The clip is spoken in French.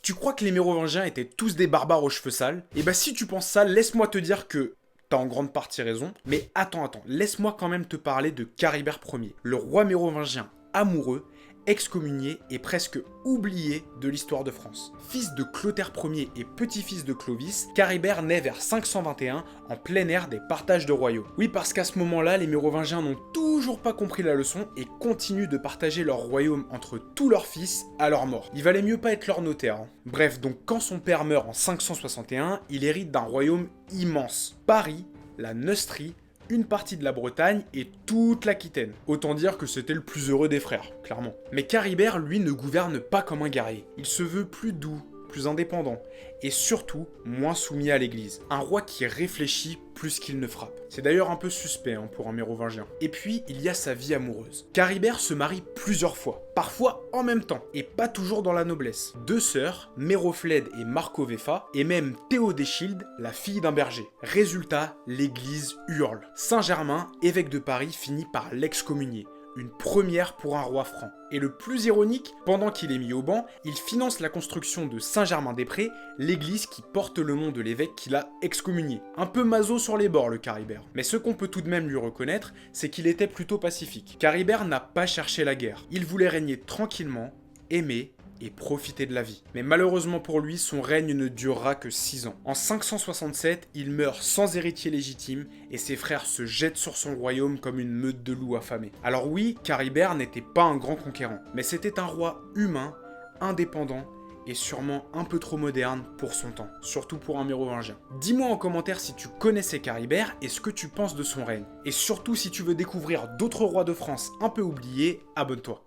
Tu crois que les Mérovingiens étaient tous des barbares aux cheveux sales? Et bah si tu penses ça, laisse-moi te dire que t'as en grande partie raison. Mais attends, laisse-moi quand même te parler de Charibert Ier, le roi mérovingien amoureux, excommunié et presque oublié de l'histoire de France. Fils de Clotaire Ier et petit-fils de Clovis, Charibert naît vers 521 en plein air des partages de royaumes. Oui, parce qu'à ce moment-là, les Mérovingiens n'ont toujours pas compris la leçon et continuent de partager leur royaume entre tous leurs fils à leur mort. Il valait mieux pas être leur notaire. Hein. Bref, donc quand son père meurt en 561, il hérite d'un royaume immense. Paris, la Neustrie, une partie de la Bretagne et toute l'Aquitaine. Autant dire que c'était le plus heureux des frères, clairement. Mais Charibert, lui, ne gouverne pas comme un guerrier. Il se veut plus doux, plus indépendant, et surtout moins soumis à l'église. Un roi qui réfléchit plus qu'il ne frappe. C'est d'ailleurs un peu suspect pour un mérovingien. Et puis, il y a sa vie amoureuse. Charibert se marie plusieurs fois, parfois en même temps, et pas toujours dans la noblesse. Deux sœurs, Méroflède et Marcovéfa, et même Théodéchilde, la fille d'un berger. Résultat, l'église hurle. Saint-Germain, évêque de Paris, finit par l'excommunier. Une première pour un roi franc. Et le plus ironique, pendant qu'il est mis au banc, il finance la construction de Saint-Germain-des-Prés, l'église qui porte le nom de l'évêque qu'il a excommunié. Un peu maso sur les bords, le Charibert. Mais ce qu'on peut tout de même lui reconnaître, c'est qu'il était plutôt pacifique. Charibert n'a pas cherché la guerre. Il voulait régner tranquillement, aimer et profiter de la vie. Mais malheureusement pour lui, son règne ne durera que 6 ans. En 567, il meurt sans héritier légitime et ses frères se jettent sur son royaume comme une meute de loups affamés. Alors oui, Charibert n'était pas un grand conquérant, mais c'était un roi humain, indépendant et sûrement un peu trop moderne pour son temps, surtout pour un mérovingien. Dis-moi en commentaire si tu connaissais Charibert et ce que tu penses de son règne. Et surtout si tu veux découvrir d'autres rois de France un peu oubliés, abonne-toi.